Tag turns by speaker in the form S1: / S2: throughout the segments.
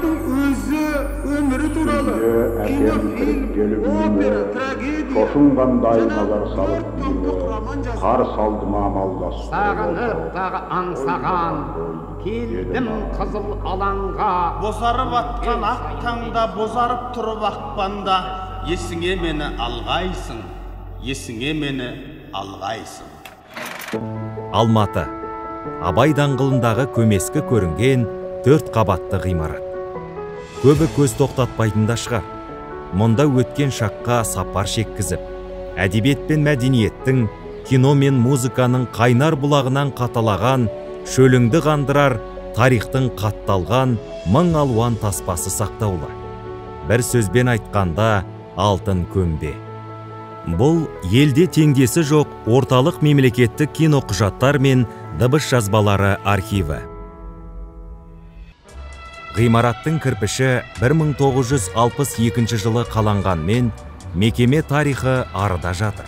S1: Адамзаттың өзі өмірі туралы кинофильм, опера, трагедия
S2: шошынғандай назар салып қарсы алдыма амалдас.
S3: Сағынып дағы аңсаған, келдім қызыл алаңға.
S4: Бозарып атқан ақ таңда, бозарып тұрып ақпанда, есіңе мені алғайсың, есіңе мені алғайсың.
S5: Алматы. Абай даңғылындағы көмескі көрінген 4 қабатты ғимарат. Көбі көз тоқтатпайтында шығар. Мұнда өткен шаққа сапар шеккізіп, әдебиет пен мәдениеттің, кино мен музыканың қайнар бұлағынан қаталаған, шөліңді қандырар тарихтың қатталған мың алуан таспасы сақтаулы. Бір сөзбен айтқанда алтын көмбе. Бұл елде теңдесі жоқ орталық мемлекеттік кино құжаттар мен дыбыс жазбалары архиві. Ғимараттың кірпіші 1962 жылы қаланғанмен, мекеме тарихы арыда жатыр.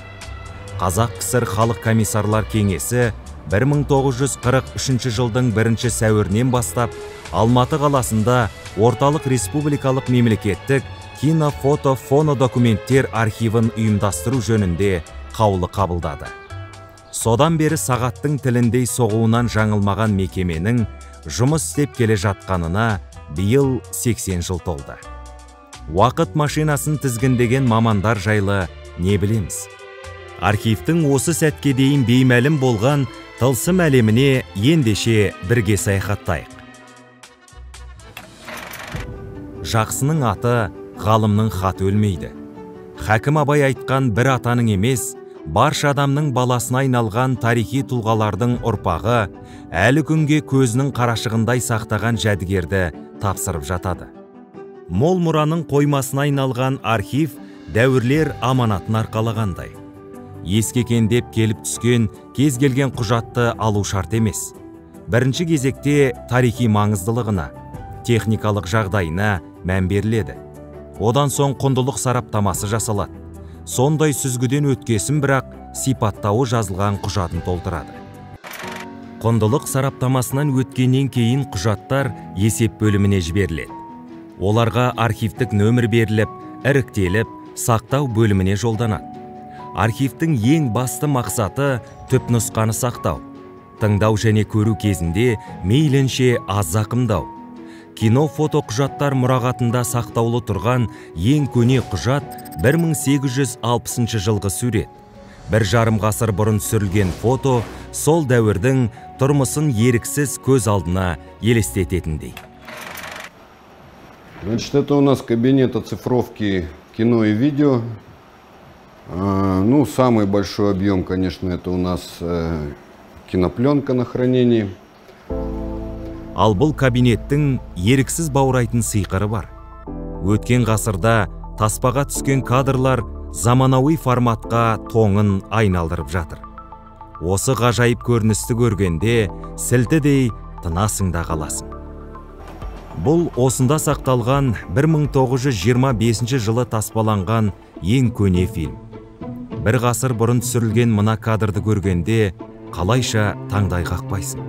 S5: Қазақ-КСР халық комиссарлар кеңесі 1943 жылдың 1 сәуірінен бастап Алматы қаласында орталық республикалық мемлекеттік кино, фото, фонодокументтер архивін ұйымдастыру жөнінде қаулы қабылдады. Содан бері сағаттың тіліндей соғуынан жаңылмаған мекеменің жұмыс істеп келе жатқанына биыл 80 жыл толды. Уақыт машинасын тізгіндеген мамандар жайлы не білеміз? Архивтің осы сәтке дейін беймәлім болған тылсым әлеміне ендеше бірге саяхаттайық. Жақсының аты, ғалымның хаты өлмейді. Хәкім Абай айтқан бір атаның емес, барша адамның баласына айналған тарихи тұлғалардың ұрпағы әлі күнге көзінің қарашығындай сақтаған жәдігерді тапсырып жатады. Мол мұраның қоймасына айналған архив дәуірлер аманатын арқалағандай. Ескекендеп келіп түскен кез келген құжатты алу шарт емес. Бірінші кезекте тарихи маңыздылығына, техникалық жағдайына мән беріледі. Одан соң құндылық сараптамасы жасалады. Сондай сүзгіден өткесін бірақ сипаттауы жазылған құжатын толтырады. Құндылық сараптамасынан өткеннен кейін құжаттар есеп бөліміне жіберіледі. Оларға архивтік нөмір беріліп, іріктеліп, сақтау бөліміне жолданады. Архивтің ең басты мақсаты түпнұсқаны сақтау. Тыңдау және көру кезінде мейлінше аз зақымдау. Кино, фото құжаттар мұрағатында сақтаулы тұрған ең көне құжат 1860 жылғы сурет. 1,5 ғасыр бұрын түсірілген фото сол дәуірдің тұрмысын еріксіз көз алдына елестететіндей.
S6: Значит, это у нас кабинет оцифровки кино и видео. Ну, самый большой объем, конечно, это у нас кинопленка на хранении.
S5: Ал бұл кабинеттің еріксіз баурайтын сиқыры бар. Өткен ғасырда таспаға түскен кадрлар заманауи форматқа тоңын айналдырып жатыр. Осы ғажайып көріністі көргенде сілтідей тынасың да қаласың. Бұл осында сақталған 1925 жылы таспаланған ең көне фильм. Бір ғасыр бұрын түсірілген мына кадрды көргенде қалайша таңдай қақпайсың.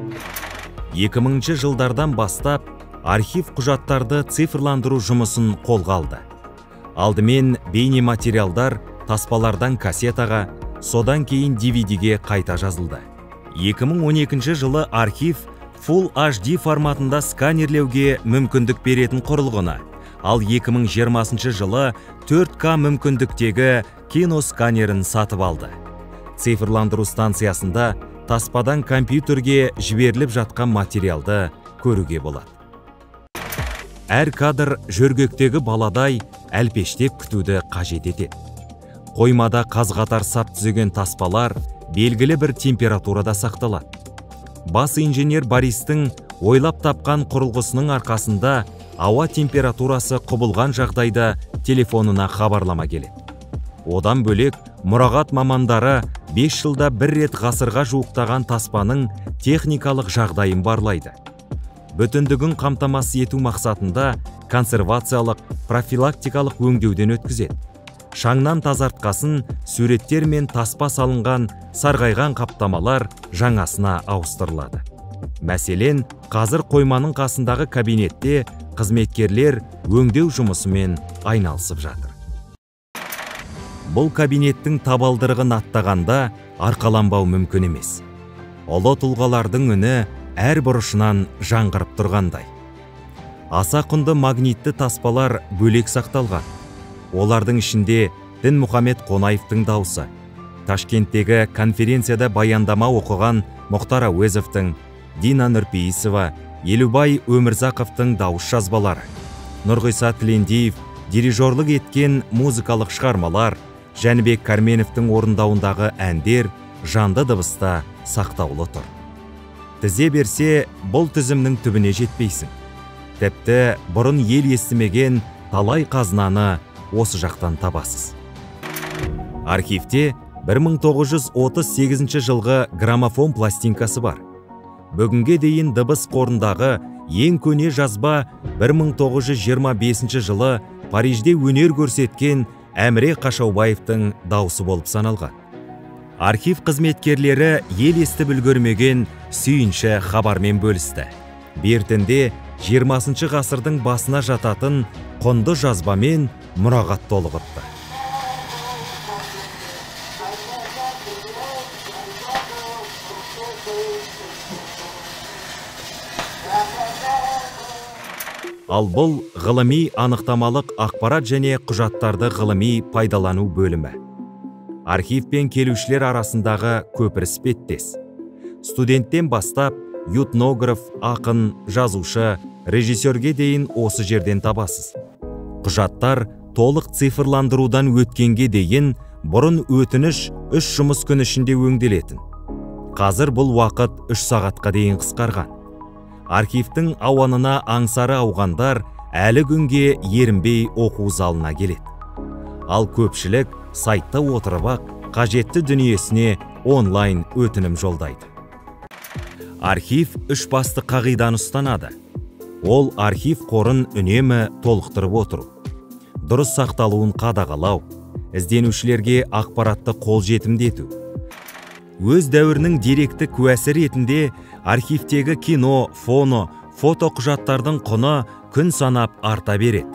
S5: 2000 жылдардан бастап архив құжаттарды цифрландыру жұмысын қолға алды. Алдымен бейне материалдар таспалардан кассетаға, содан кейін DVD-ге қайта жазылды. 2012 жылы архив Full HD форматында сканерлеуге мүмкіндік беретін құрылғыны, ал 2020 жылы 4К мүмкіндіктегі киносканерін сатып алды. Цифрландыру станциясында таспадан компьютерге жіберіліп жатқан материалды көруге болады. Әр кадр жөргектегі баладай әлпештеп күтуді қажет етеді. Қоймада қаз-қатар сап түзеген таспалар белгілі бір температурада сақталады. Бас инженер Бористің ойлап тапқан құрылғысының арқасында ауа температурасы құбылған жағдайда телефонына хабарлама келеді. Одан бөлек мұрағат мамандары 5 жылда бір рет ғасырға жуықтаған таспаның техникалық жағдайын барлайды. Бүтіндігін қамтамасыз ету мақсатында консервациялық, профилактикалық өңдеуден өткізеді. Шаңнан тазартқасын суреттер мен таспа салынған сарғайған қаптамалар жаңасына ауыстырылады. Мәселен, қазір қойманың қасындағы кабинетте қызметкерлер өңдеу жұмысымен айналысып жатыр. Бұл кабинеттің табалдырығын аттағанда арқаланбау мүмкін емес. Ұлы тұлғалардың үні әр бұрышынан жаңғырып тұрғандай. Аса құнды магнитті таспалар бөлек сақталған. Олардың ішінде Дінмұхамед Қонаевтың дауысы, Ташкенттегі конференцияда баяндама оқыған Мұхтар Әуезовтің, Дина Нұрпейісова, Елубай Өмірзақовтың дауыс жазбалары, Нұрғиса Тілендиев дирижерлік еткен музыкалық шығармалар, Жәнібек Кәрменовтің орындауындағы әндер жанды дыбыста сақтаулы тұр. Тізе берсе, бұл тізімнің түбіне жетпейсің. Тіпті бұрын ел естімеген талай қазынаны осы жақтан табасыз. Архивте 1938 жылғы граммофон пластинкасы бар. Бүгінге дейін дыбыс қорындағы ең көне жазба 1925 жылы Парижде өнер көрсеткен Әміре Қашаубаевтың дауысы болып саналған. Архив қызметкерлері ел естіп үлгермеген сүйінші хабармен бөлісті. Бертінде 20 ғасырдың басына жататын құнды жазбамен мұрағат толығыпты. Ал бұл ғылыми анықтамалық ақпарат және құжаттарды ғылыми пайдалану бөлімі. Архивпен келушілер арасындағы көпір іспеттес. Студенттен бастап, этнограф, ақын, жазушы, режиссерге дейін осы жерден табасыз. Құжаттар толық цифрландырудан өткенге дейін бұрын өтініш 3 жұмыс күн ішінде өңделетін. Қазір бұл уақыт 3 сағатқа дейін қысқарған. Архивтің ауанына аңсары ауғандар әлі күнге ерінбей оқу залына келеді. Ал көпшілік сайтта отырып-ақ қажетті дүниесіне онлайн өтінім жолдайды. Архив 3 басты қағиданы ұстанады. Ол архив қорын үнемі толықтырып отыру, дұрыс сақталуын қадағалау, ізденушілерге ақпаратты қолжетімді ету. Өз дәуірінің деректі куәсі ретінде архивтегі кино, фоно, фото құжаттардың құны күн санап арта береді.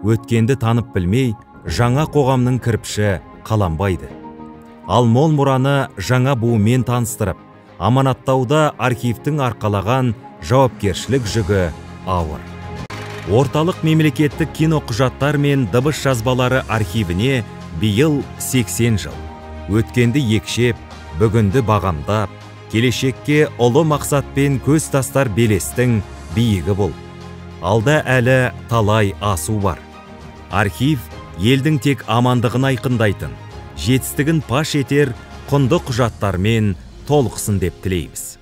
S5: Өткенді танып білмей, жаңа қоғамның кірпіші қаланбайды. Ал мол мұраны жаңа буымен таныстырып, аманаттауда архивтің арқалаған жауапкершілік жүгі ауыр. Орталық мемлекеттік кино құжаттар мен дыбыс жазбалары архивіне биыл 80 жыл. Өткенді екшеп, бүгінді бағамдап, келешекке ұлы мақсатпен көз тастар белестің биігі бұл. Алда әлі талай асу бар. Архив елдің тек амандығын айқындайтын, жетістігін паш етер құнды құжаттармен толықсын деп тілейміз.